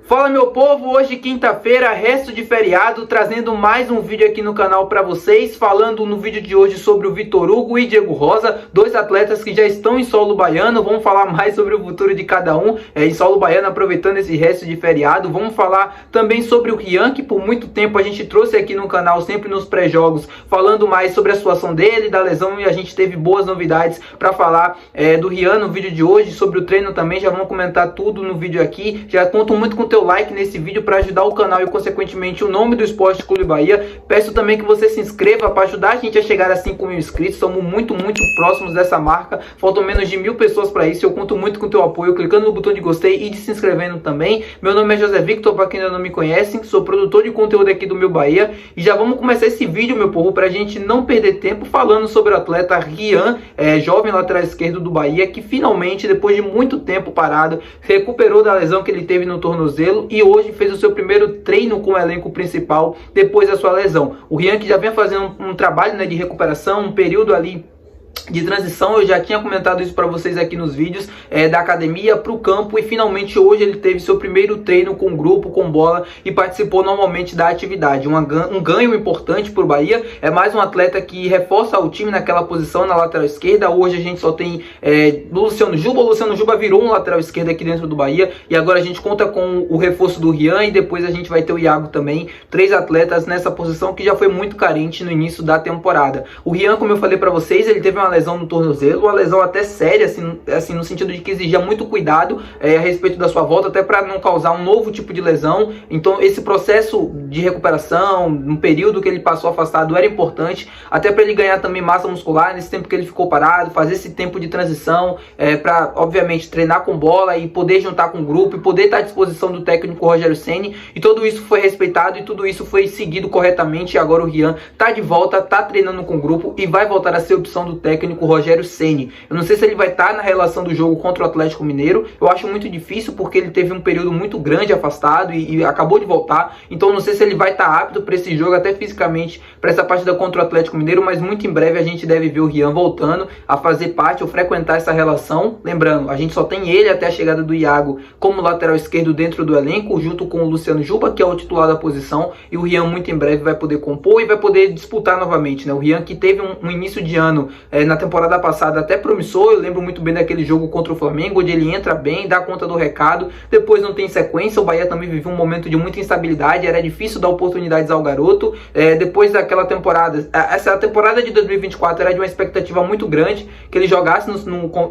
Fala meu povo, hoje quinta-feira, resto de feriado, trazendo mais um vídeo aqui no canal para vocês, falando no vídeo de hoje sobre o Vitor Hugo e Diego Rosa, dois atletas que já estão em solo baiano. Vamos falar mais sobre o futuro de cada um em solo baiano, aproveitando esse resto de feriado. Vamos falar também sobre o Rian, que por muito tempo a gente trouxe aqui no canal, sempre nos pré-jogos, falando mais sobre a situação dele, da lesão, e a gente teve boas novidades para falar do Rian no vídeo de hoje, sobre o treino também. Já vamos comentar tudo no vídeo aqui, já conto muito com teu like nesse vídeo para ajudar o canal e consequentemente o nome do Esporte Clube Bahia. Peço também que você se inscreva para ajudar a gente a chegar a 5 mil inscritos. Somos muito próximos dessa marca, faltam menos de 1000 pessoas para isso. Eu conto muito com o teu apoio, clicando no botão de gostei e de se inscrevendo também. Meu nome é José Victor, para quem ainda não me conhece, sou produtor de conteúdo aqui do Meu Bahia, e já vamos começar esse vídeo, meu povo, para a gente não perder tempo, falando sobre o atleta Rian, jovem lateral esquerdo do Bahia, que finalmente, depois de muito tempo parado, recuperou da lesão que ele teve no tornozelo e hoje fez o seu primeiro treino com o elenco principal depois da sua lesão. O Rian, que já vem fazendo um trabalho, de recuperação, um período ali de transição. Eu já tinha comentado isso para vocês aqui nos vídeos, da academia para o campo, e finalmente hoje ele teve seu primeiro treino com grupo, com bola, e participou normalmente da atividade. Um ganho importante para o Bahia, é mais um atleta que reforça o time naquela posição, na lateral esquerda. Hoje a gente só tem Luciano Juba. O Luciano Juba virou um lateral esquerdo aqui dentro do Bahia, e agora a gente conta com o reforço do Rian, e depois a gente vai ter o Iago também. 3 atletas nessa posição que já foi muito carente no início da temporada. O Rian, como eu falei para vocês, ele teve uma lesão no tornozelo, uma lesão até séria, assim, no sentido de que exigia muito cuidado a respeito da sua volta, até para não causar um novo tipo de lesão. Então esse processo de recuperação, no período que ele passou afastado, era importante, até para ele ganhar também massa muscular nesse tempo que ele ficou parado, fazer esse tempo de transição, para obviamente treinar com bola e poder juntar com o grupo, e poder estar à disposição do técnico Rogério Ceni. E tudo isso foi respeitado, e tudo isso foi seguido corretamente, e agora o Rian tá de volta, tá treinando com o grupo, e vai voltar a ser opção do técnico Rogério Ceni. Eu não sei se ele vai estar na relação do jogo contra o Atlético Mineiro. Eu acho muito difícil, porque ele teve um período muito grande afastado e acabou de voltar. Então não sei se ele vai estar apto para esse jogo, até fisicamente, para essa partida contra o Atlético Mineiro, mas muito em breve a gente deve ver o Rian voltando a fazer parte ou frequentar essa relação. Lembrando, a gente só tem ele até a chegada do Iago como lateral esquerdo dentro do elenco, junto com o Luciano Juba, que é o titular da posição, e o Rian muito em breve vai poder compor e vai poder disputar novamente, O Rian, que teve um início de ano na temporada passada até promissor. Eu lembro muito bem daquele jogo contra o Flamengo, onde ele entra bem, dá conta do recado, depois não tem sequência. O Bahia também viveu um momento de muita instabilidade, era difícil dar oportunidades ao garoto. Depois daquela temporada, essa temporada de 2024 era de uma expectativa muito grande, que ele jogasse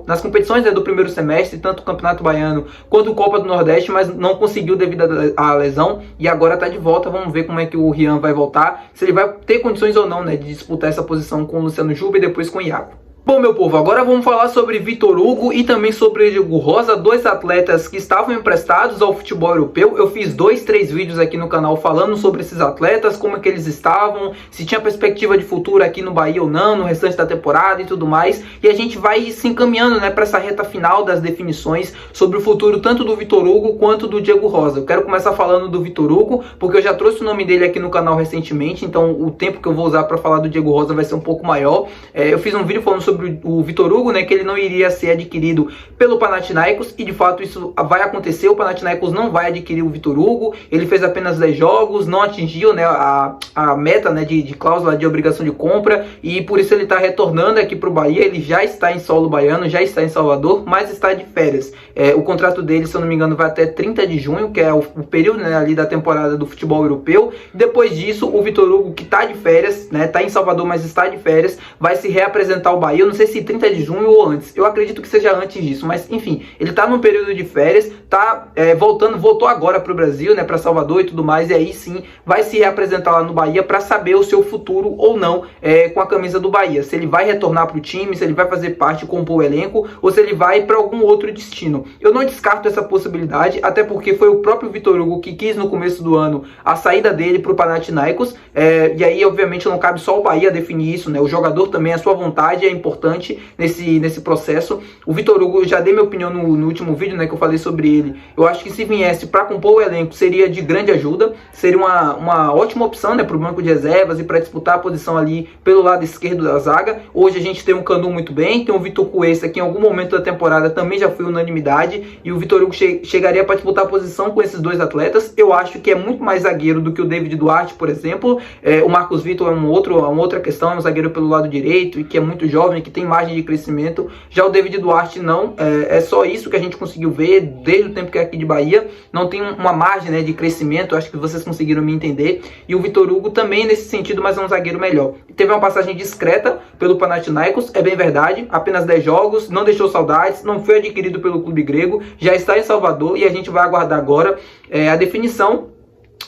nas competições do primeiro semestre, tanto o Campeonato Baiano quanto o Copa do Nordeste, mas não conseguiu devido à lesão, e agora está de volta. Vamos ver como é que o Rian vai voltar, se ele vai ter condições ou não, de disputar essa posição com o Luciano Juba e depois com o Iago. Bom, meu povo, agora vamos falar sobre Vitor Hugo e também sobre Diego Rosa, dois atletas que estavam emprestados ao futebol europeu. Eu fiz 3 vídeos aqui no canal falando sobre esses atletas, como é que eles estavam, se tinha perspectiva de futuro aqui no Bahia ou não, no restante da temporada e tudo mais. E a gente vai se encaminhando, para essa reta final das definições sobre o futuro tanto do Vitor Hugo quanto do Diego Rosa. Eu quero começar falando do Vitor Hugo, porque eu já trouxe o nome dele aqui no canal recentemente, então o tempo que eu vou usar para falar do Diego Rosa vai ser um pouco maior. Eu fiz um vídeo falando sobre o Vitor Hugo, que ele não iria ser adquirido pelo Panathinaikos, e de fato isso vai acontecer. O Panathinaikos não vai adquirir o Vitor Hugo. Ele fez apenas 10 jogos, não atingiu a meta de cláusula de obrigação de compra, e por isso ele está retornando aqui para o Bahia. Ele já está em solo baiano, já está em Salvador, mas está de férias. O contrato dele, se eu não me engano, vai até 30 de junho, que é o período ali da temporada do futebol europeu. Depois disso, o Vitor Hugo, que está de férias, está em Salvador, mas está de férias, vai se reapresentar ao Bahia. Eu não sei se 30 de junho ou antes, eu acredito que seja antes disso, mas enfim, ele tá num período de férias, tá voltou agora pro Brasil, para Salvador e tudo mais, e aí sim vai se reapresentar lá no Bahia para saber o seu futuro ou não com a camisa do Bahia, se ele vai retornar pro time, se ele vai fazer parte, compor o elenco, ou se ele vai para algum outro destino. Eu não descarto essa possibilidade, até porque foi o próprio Vitor Hugo que quis no começo do ano a saída dele pro Panathinaikos, e aí obviamente não cabe só o Bahia definir isso, o jogador também, a sua vontade é importante, importante nesse processo. O Vitor Hugo, eu já dei minha opinião no último vídeo, né, que eu falei sobre ele. Eu acho que se viesse para compor o elenco seria de grande ajuda, seria uma ótima opção, né, para o banco de reservas e para disputar a posição ali pelo lado esquerdo da zaga. Hoje a gente tem um Canu muito bem, tem o Vitor Cuesta, que em algum momento da temporada também já foi unanimidade, e o Vitor Hugo chegaria para disputar a posição com esses dois atletas. Eu acho que é muito mais zagueiro do que o David Duarte, por exemplo. O Marcos Vitor é uma outra questão, é um zagueiro pelo lado direito e que é muito jovem, que tem margem de crescimento. Já o David Duarte não, é só isso que a gente conseguiu ver desde o tempo que é aqui de Bahia, não tem uma margem, né, de crescimento, acho que vocês conseguiram me entender. E o Vitor Hugo também nesse sentido, mas é um zagueiro melhor. Teve uma passagem discreta pelo Panathinaikos, é bem verdade, apenas 10 jogos, não deixou saudades, não foi adquirido pelo clube grego, já está em Salvador e a gente vai aguardar agora a definição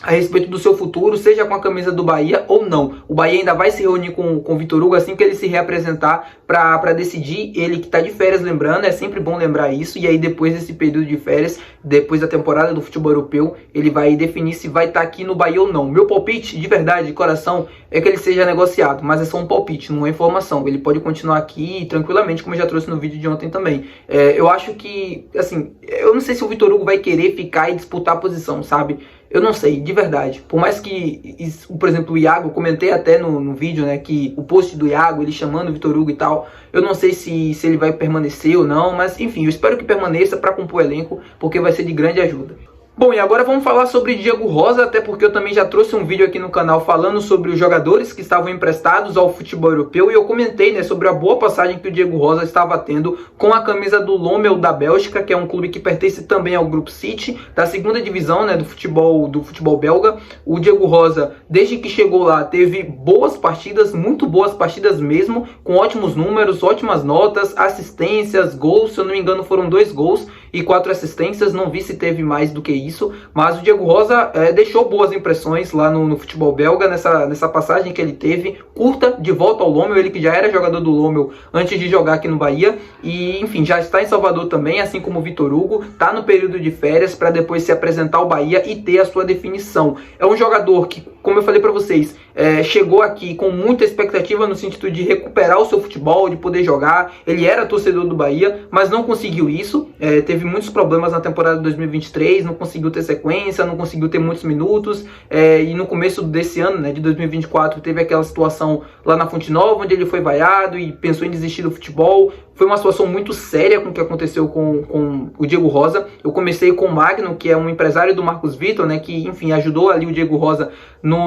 a respeito do seu futuro, seja com a camisa do Bahia ou não. O Bahia ainda vai se reunir com o Vitor Hugo assim que ele se reapresentar para decidir. Ele que está de férias, lembrando, é sempre bom lembrar isso. E aí depois desse período de férias, depois da temporada do futebol europeu, ele vai definir se vai estar aqui no Bahia ou não. Meu palpite, de verdade, de coração, é que ele seja negociado, mas é só um palpite, não é informação. Ele pode continuar aqui tranquilamente, como eu já trouxe no vídeo de ontem também. Eu acho que, assim, eu não sei se o Vitor Hugo vai querer ficar e disputar a posição, sabe? Eu não sei, de verdade. Por mais que, por exemplo, o Iago, eu comentei até no vídeo, né, que o post do Iago, ele chamando o Vitor Hugo e tal, eu não sei se ele vai permanecer ou não, mas enfim, eu espero que permaneça para compor o elenco, porque vai ser de grande ajuda. Bom, e agora vamos falar sobre Diego Rosa, até porque eu também já trouxe um vídeo aqui no canal falando sobre os jogadores que estavam emprestados ao futebol europeu, e eu comentei, né, sobre a boa passagem que o Diego Rosa estava tendo com a camisa do Lommel da Bélgica, que é um clube que pertence também ao Grupo City, da segunda divisão, né, do futebol belga. O Diego Rosa, desde que chegou lá, teve boas partidas, muito boas partidas mesmo, com ótimos números, ótimas notas, assistências, gols, se eu não me engano foram 2 gols e 4 assistências, não vi se teve mais do que isso, mas o Diego Rosa deixou boas impressões lá no futebol belga, nessa passagem que ele teve, curta, de volta ao Lommel, ele que já era jogador do Lommel antes de jogar aqui no Bahia, e enfim, já está em Salvador também, assim como o Vitor Hugo, está no período de férias para depois se apresentar ao Bahia e ter a sua definição. É um jogador que, como eu falei para vocês, chegou aqui com muita expectativa no sentido de recuperar o seu futebol, de poder jogar. Ele era torcedor do Bahia, mas não conseguiu isso, teve muitos problemas na temporada de 2023, não conseguiu ter sequência, não conseguiu ter muitos minutos, e no começo desse ano, né, de 2024, teve aquela situação lá na Fonte Nova, onde ele foi vaiado e pensou em desistir do futebol. Foi uma situação muito séria com o que aconteceu com o Diego Rosa. Eu comecei com o Magno, que é um empresário do Marcos Vitor, né, que, enfim, ajudou ali o Diego Rosa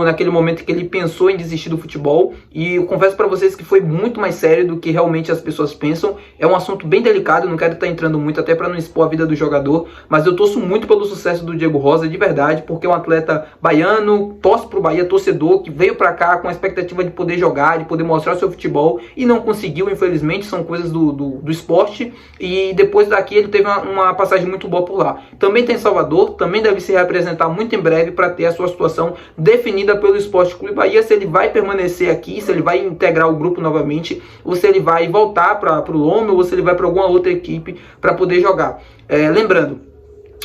naquele momento que ele pensou em desistir do futebol. E eu confesso para vocês que foi muito mais sério do que realmente as pessoas pensam. É um assunto bem delicado, não quero estar entrando muito, até para não expor a vida do jogador, mas eu torço muito pelo sucesso do Diego Rosa, de verdade, porque é um atleta baiano, torce pro Bahia, torcedor, que veio para cá com a expectativa de poder jogar, de poder mostrar seu futebol, e não conseguiu, infelizmente, são coisas do esporte, e depois daqui ele teve uma passagem muito boa por lá. Também tem Salvador, também deve se representar muito em breve para ter a sua situação definida pelo Esporte Clube Bahia, se ele vai permanecer aqui, se ele vai integrar o grupo novamente, ou se ele vai voltar para o Lommel, ou se ele vai para alguma outra equipe para poder jogar. Lembrando,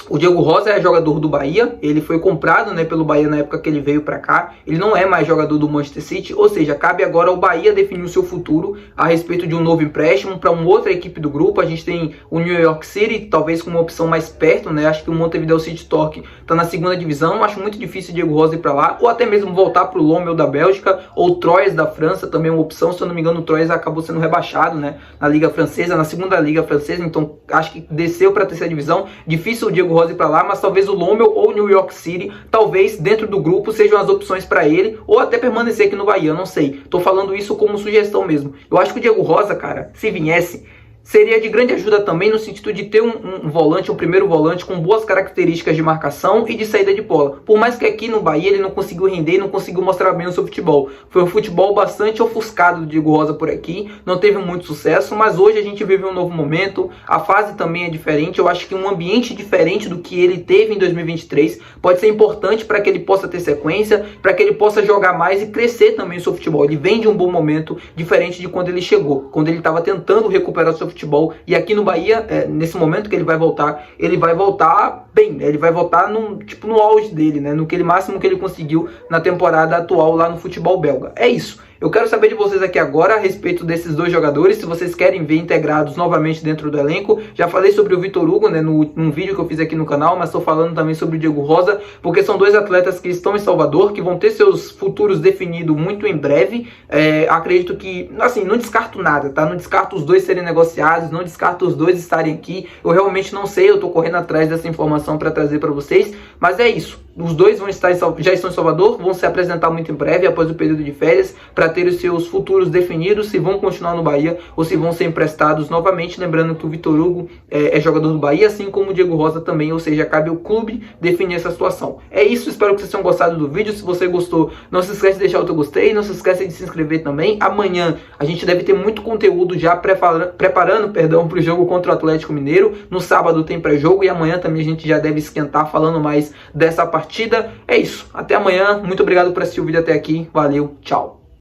o Diego Rosa é jogador do Bahia, ele foi comprado, né, pelo Bahia na época que ele veio para cá, ele não é mais jogador do Manchester City, ou seja, cabe agora ao Bahia definir o seu futuro a respeito de um novo empréstimo para uma outra equipe do grupo. A gente tem o New York City, talvez com uma opção mais perto, né, acho que o Montevideo City Torque está na segunda divisão, acho muito difícil o Diego Rosa ir para lá, ou até mesmo voltar para o Lommel da Bélgica, ou Troyes da França, também é uma opção. Se eu não me engano, o Troyes acabou sendo rebaixado, né, na Liga Francesa, na segunda Liga Francesa, então acho que desceu para a terceira divisão, difícil o Diego Rosa ir para lá, mas talvez o Lommel ou o New York City, talvez dentro do grupo sejam as opções para ele, ou até permanecer aqui no Bahia, não sei. Tô falando isso como sugestão mesmo. Eu acho que o Diego Rosa, cara, se viesse, seria de grande ajuda também no sentido de ter um volante, um primeiro volante com boas características de marcação e de saída de bola. Por mais que aqui no Bahia ele não conseguiu render, não conseguiu mostrar bem o seu futebol. Foi um futebol bastante ofuscado do Diego Rosa por aqui, não teve muito sucesso, mas hoje a gente vive um novo momento, a fase também é diferente. Eu acho que um ambiente diferente do que ele teve em 2023 pode ser importante para que ele possa ter sequência, para que ele possa jogar mais e crescer também o seu futebol. Ele vem de um bom momento, diferente de quando ele chegou, quando ele estava tentando recuperar o seu futebol, e aqui no Bahia, nesse momento que ele vai voltar bem, né? Ele vai voltar no auge dele, né? No máximo que ele conseguiu na temporada atual lá no futebol belga. É isso. Eu quero saber de vocês aqui agora a respeito desses dois jogadores, se vocês querem ver integrados novamente dentro do elenco. Já falei sobre o Vitor Hugo, né, num vídeo que eu fiz aqui no canal, mas estou falando também sobre o Diego Rosa, porque são dois atletas que estão em Salvador, que vão ter seus futuros definidos muito em breve. Acredito que, assim, não descarto nada, tá? Não descarto os dois serem negociados, não descarto os dois estarem aqui. Eu realmente não sei, eu tô correndo atrás dessa informação para trazer para vocês, mas é isso. Os dois vão estar já estão em Salvador, vão se apresentar muito em breve, após o período de férias, para ter os seus futuros definidos, se vão continuar no Bahia ou se vão ser emprestados novamente. Lembrando que o Vitor Hugo é jogador do Bahia, assim como o Diego Rosa também, ou seja, cabe ao clube definir essa situação. É isso, espero que vocês tenham gostado do vídeo. Se você gostou, não se esquece de deixar o teu gostei, não se esquece de se inscrever também. Amanhã a gente deve ter muito conteúdo já preparando para o jogo contra o Atlético Mineiro. No sábado tem pré-jogo e amanhã também a gente já deve esquentar falando mais dessa partida. É isso, até amanhã, muito obrigado por assistir o vídeo até aqui, valeu, tchau.